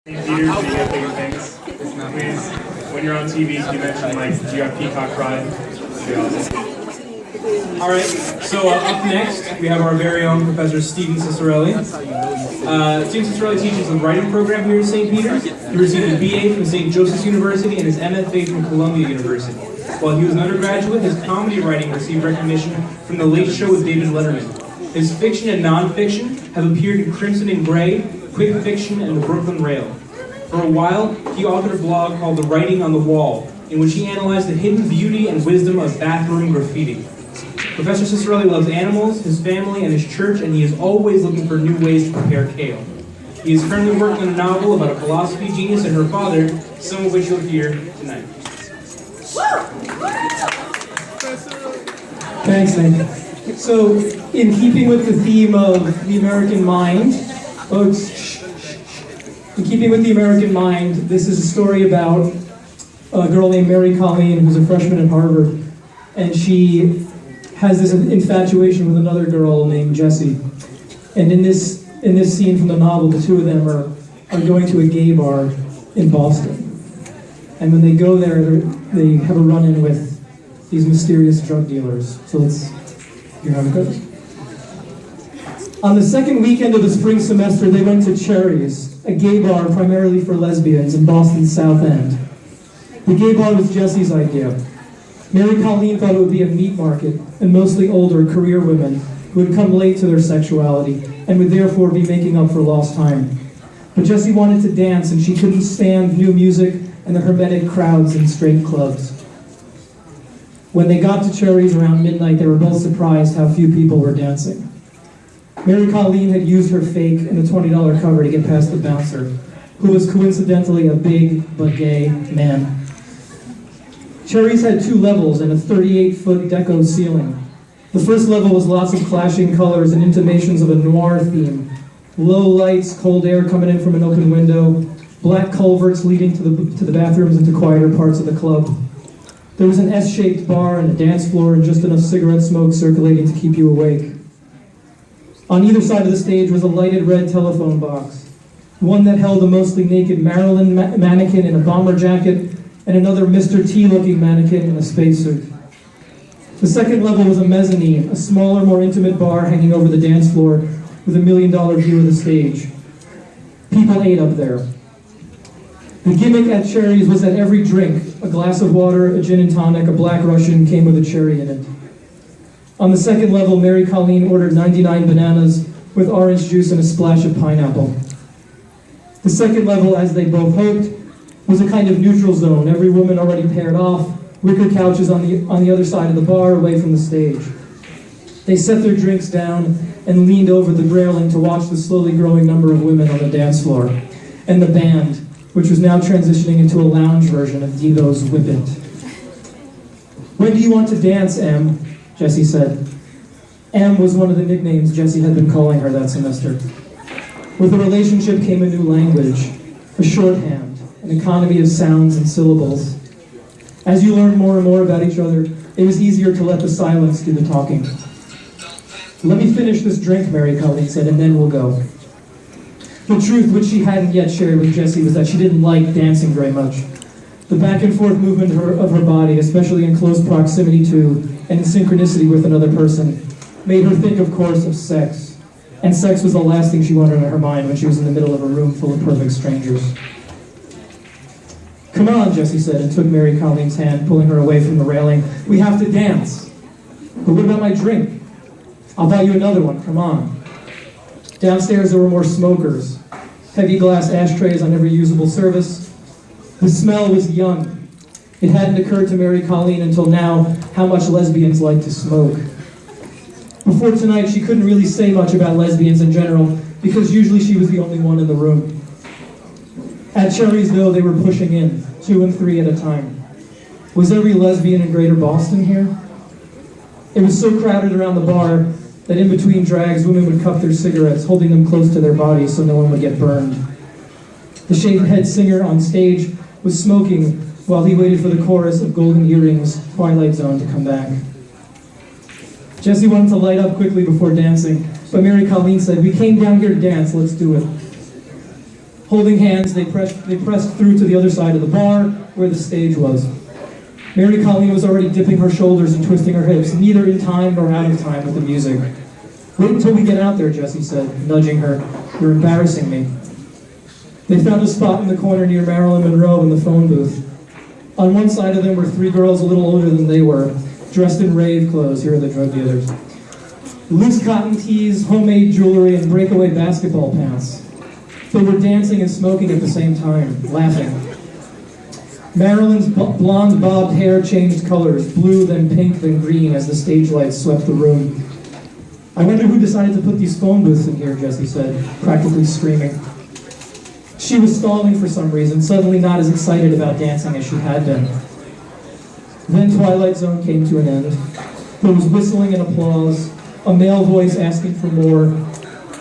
Theaters, you get bigger things. Please, when you're on TV, can you mention, like, do you have Peacock Pride? That'd be awesome. All right, so up next, we have our very own Professor Steven Cicirelli. Steven Cicirelli teaches the writing program here at St. Peter's. He received a BA from St. Joseph's University and his MFA from Columbia University. While he was an undergraduate, his comedy writing received recognition from The Late Show with David Letterman. His fiction and nonfiction have appeared in Crimson and Gray, Quick Fiction, and the Brooklyn Rail. For a while, he authored a blog called The Writing on the Wall, in which he analyzed the hidden beauty and wisdom of bathroom graffiti. Professor Cicirelli loves animals, his family, and his church, and he is always looking for new ways to prepare kale. He is currently working on a novel about a philosophy genius and her father, some of which you'll hear tonight. Thanks, Nick. So, in keeping with the theme of the American mind, this is a story about a girl named Mary Colleen who's a freshman at Harvard, and she has this infatuation with another girl named Jessie. And in this scene from the novel, the two of them are going to a gay bar in Boston. And when they go there, they have a run-in with these mysterious drug dealers. So let's hear how it goes. On the second weekend of the spring semester, they went to Cherry's, a gay bar primarily for lesbians in Boston's South End. The gay bar was Jessie's idea. Mary Colleen thought it would be a meat market, and mostly older career women who would come late to their sexuality and would therefore be making up for lost time. But Jessie wanted to dance, and she couldn't stand new music and the hermetic crowds in straight clubs. When they got to Cherry's around midnight, they were both surprised how few people were dancing. Mary Colleen had used her fake and a $20 cover to get past the bouncer, who was coincidentally a big but gay man. Cherry's had 2 levels and a 38-foot deco ceiling. The first level was lots of clashing colors and intimations of a noir theme. Low lights, cold air coming in from an open window, black culverts leading to the bathrooms and to quieter parts of the club. There was an S-shaped bar and a dance floor and just enough cigarette smoke circulating to keep you awake. On either side of the stage was a lighted red telephone box, one that held a mostly naked Marilyn mannequin in a bomber jacket and another Mr. T-looking mannequin in a spacesuit. The second level was a mezzanine, a smaller, more intimate bar hanging over the dance floor with a $1 million view of the stage. People ate up there. The gimmick at Cherry's was that every drink, a glass of water, a gin and tonic, a black Russian, came with a cherry in it. On the second level, Mary Colleen ordered 99 bananas with orange juice and a splash of pineapple. The second level, as they both hoped, was a kind of neutral zone, every woman already paired off, wicker couches on the other side of the bar, away from the stage. They set their drinks down and leaned over the railing to watch the slowly growing number of women on the dance floor, and the band, which was now transitioning into a lounge version of Devo's Whip It. "When do you want to dance, Em?" Jessie said. Em was one of the nicknames Jessie had been calling her that semester. With the relationship came a new language, a shorthand, an economy of sounds and syllables. As you learned more and more about each other, it was easier to let the silence do the talking. "Let me finish this drink," Mary Colleen said, "and then we'll go." The truth, which she hadn't yet shared with Jessie, was that she didn't like dancing very much. The back and forth movement of her body, especially in close proximity to and in synchronicity with another person, made her think, of course, of sex. And sex was the last thing she wanted in her mind when she was in the middle of a room full of perfect strangers. "Come on," Jessie said, and took Mary Colleen's hand, pulling her away from the railing. "We have to dance." "But what about my drink?" "I'll buy you another one, come on." Downstairs there were more smokers, heavy glass ashtrays on every usable surface. The smell was young. It hadn't occurred to Mary Colleen until now how much lesbians like to smoke. Before tonight, she couldn't really say much about lesbians in general, because usually she was the only one in the room. At Cherry's, though, they were pushing in, 2 and 3 at a time. Was every lesbian in Greater Boston here? It was so crowded around the bar that in between drags, women would cup their cigarettes, holding them close to their bodies so no one would get burned. The shaved head singer on stage was smoking while he waited for the chorus of Golden Earrings, Twilight Zone to come back. Jessie wanted to light up quickly before dancing, but Mary Colleen said, "We came down here to dance, let's do it." Holding hands, they pressed through to the other side of the bar, where the stage was. Mary Colleen was already dipping her shoulders and twisting her hips, neither in time nor out of time with the music. "Wait until we get out there," Jessie said, nudging her. "You're embarrassing me." They found a spot in the corner near Marilyn Monroe in the phone booth. On one side of them were three girls a little older than they were, dressed in rave clothes. Here are the drug dealers. Loose cotton tees, homemade jewelry, and breakaway basketball pants. They were dancing and smoking at the same time, laughing. Marilyn's blonde bobbed hair changed colors, blue, then pink, then green, as the stage lights swept the room. "I wonder who decided to put these phone booths in here," Jessie said, practically screaming. She was stalling for some reason, suddenly not as excited about dancing as she had been. Then Twilight Zone came to an end. There was whistling and applause, a male voice asking for more,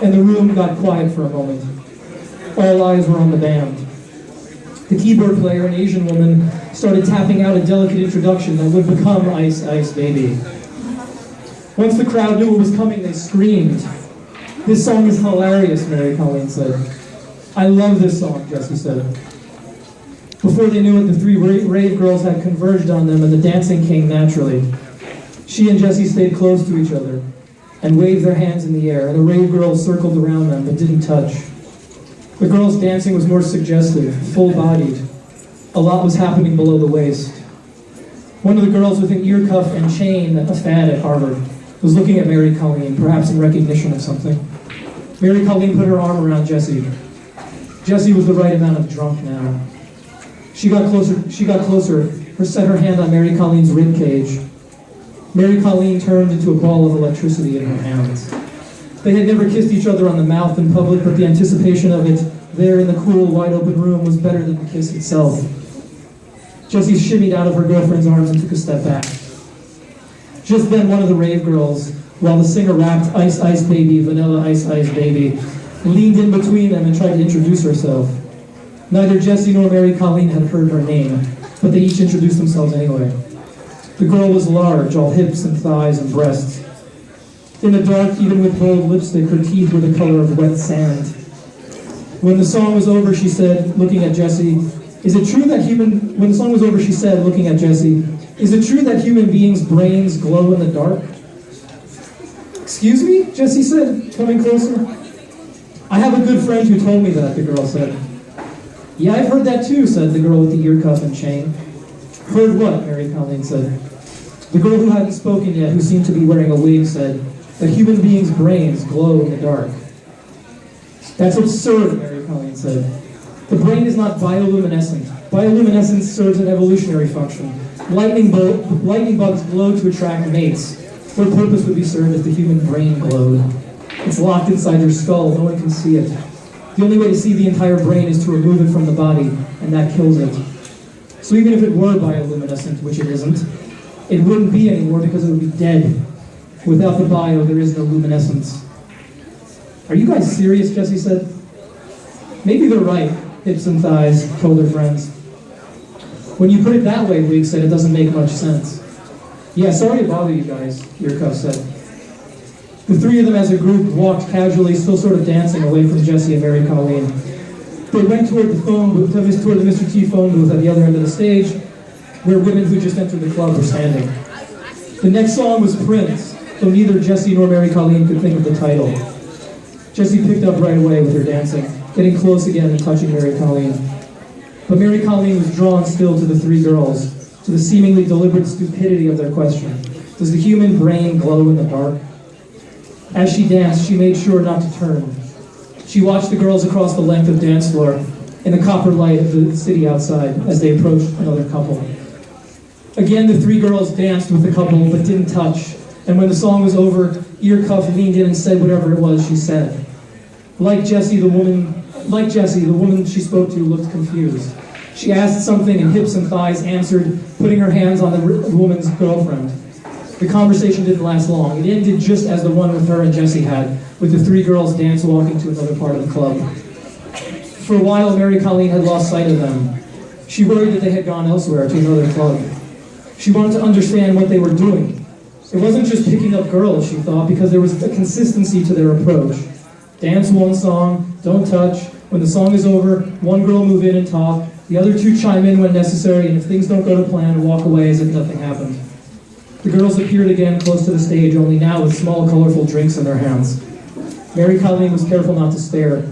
and the room got quiet for a moment. All eyes were on the band. The keyboard player, an Asian woman, started tapping out a delicate introduction that would become Ice Ice Baby. Once the crowd knew what was coming, they screamed. "This song is hilarious," Mary Colleen said. "I love this song," Jessie said. Before they knew it, the three rave girls had converged on them, and the dancing came naturally. She and Jessie stayed close to each other and waved their hands in the air, and the rave girls circled around them but didn't touch. The girls' dancing was more suggestive, full-bodied. A lot was happening below the waist. One of the girls with an ear cuff and chain, a fad at Harvard, was looking at Mary Colleen, perhaps in recognition of something. Mary Colleen put her arm around Jessie. Jessie was the right amount of drunk now. She got closer, set her hand on Mary Colleen's rib cage. Mary Colleen turned into a ball of electricity in her hands. They had never kissed each other on the mouth in public, but the anticipation of it there in the cool, wide-open room was better than the kiss itself. Jessie shimmied out of her girlfriend's arms and took a step back. Just then, one of the rave girls, while the singer rapped "Ice Ice Baby, Vanilla Ice Ice Baby," leaned in between them and tried to introduce herself. Neither Jessie nor Mary Colleen had heard her name, but they each introduced themselves anyway. The girl was large, all hips and thighs and breasts. In the dark, even with bold lipstick, her teeth were the color of wet sand. When the song was over, she said, looking at Jessie, "Is it true that When the song was over, she said, looking at Jessie, "Is it true that human beings' brains glow in the dark?" "Excuse me?" Jessie said, coming closer. "I have a good friend who told me that," the girl said. "Yeah, I've heard that too," said the girl with the ear cuff and chain. "Heard what?" Mary Colleen said. The girl who hadn't spoken yet, who seemed to be wearing a wig, said that human beings' brains glow in the dark. "That's absurd," Mary Colleen said. "The brain is not bioluminescent. Bioluminescence serves an evolutionary function. Lightning bugs glow to attract mates. What purpose would be served if the human brain glowed? It's locked inside your skull. No one can see it. The only way to see the entire brain is to remove it from the body, and that kills it. So even if it were bioluminescent, which it isn't, it wouldn't be anymore because it would be dead. Without the bio, there is no luminescence." "Are you guys serious?" Jessie said. "Maybe they're right," hips and thighs told her friends. "When you put it that way," Wig said, "it doesn't make much sense." "Yeah, sorry to bother you guys," Earcuff said. The three of them as a group walked casually, still sort of dancing away from Jessie and Mary Colleen. They went toward the phone booth, toward the Mr. T phone booth at the other end of the stage, where women who just entered the club were standing. The next song was Prince, though neither Jessie nor Mary Colleen could think of the title. Jessie picked up right away with her dancing, getting close again and touching Mary Colleen. But Mary Colleen was drawn still to the three girls, to the seemingly deliberate stupidity of their question. Does the human brain glow in the dark? As she danced, she made sure not to turn. She watched the girls across the length of the dance floor in the copper light of the city outside as they approached another couple. Again, the three girls danced with the couple but didn't touch, and when the song was over, Earcuff leaned in and said whatever it was she said. Like Jessie, the woman she spoke to looked confused. She asked something and hips and thighs answered, putting her hands on the woman's girlfriend. The conversation didn't last long. It ended just as the one with her and Jessie had, with the three girls dance walking to another part of the club. For a while, Mary Colleen had lost sight of them. She worried that they had gone elsewhere to another club. She wanted to understand what they were doing. It wasn't just picking up girls, she thought, because there was a consistency to their approach. Dance one song, don't touch. When the song is over, one girl will move in and talk, the other two chime in when necessary, and if things don't go to plan, walk away as if nothing happened. The girls appeared again close to the stage, only now with small, colorful drinks in their hands. Mary Colleen was careful not to stare.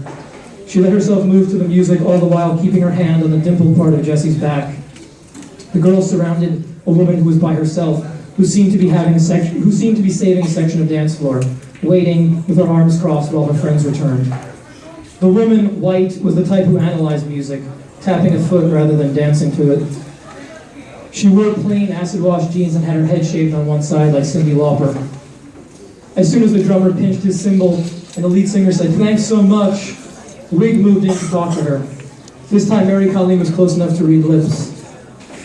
She let herself move to the music, all the while keeping her hand on the dimpled part of Jesse's back. The girls surrounded a woman who was by herself, who seemed to be saving a section of dance floor, waiting with her arms crossed while her friends returned. The woman, white, was the type who analyzed music, tapping a foot rather than dancing to it. She wore plain acid-wash jeans and had her head shaved on one side like Cyndi Lauper. As soon as the drummer pinched his cymbal and the lead singer said, "Thanks so much," Wig moved in to talk to her. This time Mary Colleen was close enough to read lips.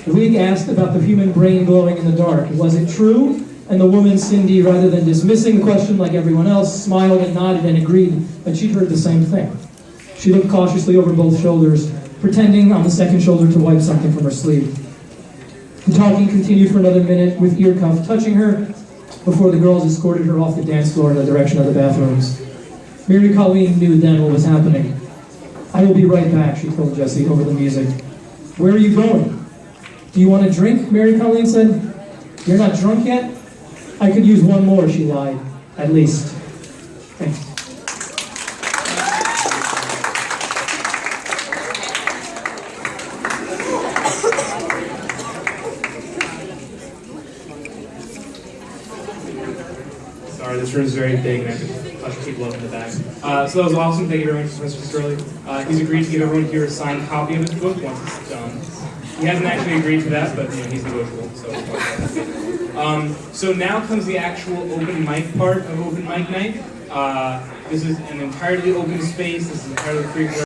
Wig asked about the human brain glowing in the dark. Was it true? And the woman, Cyndi, rather than dismissing the question like everyone else, smiled and nodded and agreed that she'd heard the same thing. She looked cautiously over both shoulders, pretending on the second shoulder to wipe something from her sleeve. The talking continued for another minute, with ear cuff touching her, before the girls escorted her off the dance floor in the direction of the bathrooms. Mary Colleen knew then what was happening. "I will be right back," she told Jesse over the music. "Where are you going?" "Do you want a drink?" Mary Colleen said. "You're not drunk yet?" "I could use one more," she lied. "At least." Thanks. Sorry, this room is very big and I have to usher people up in the back. So that was awesome. Thank you very much, Professor Cicirelli. He's agreed to give everyone here a signed copy of his book once it's done. He hasn't actually agreed to that, but he's negotiable. So now comes the actual open mic part of open mic night. This is an entirely open space. This is entirely free for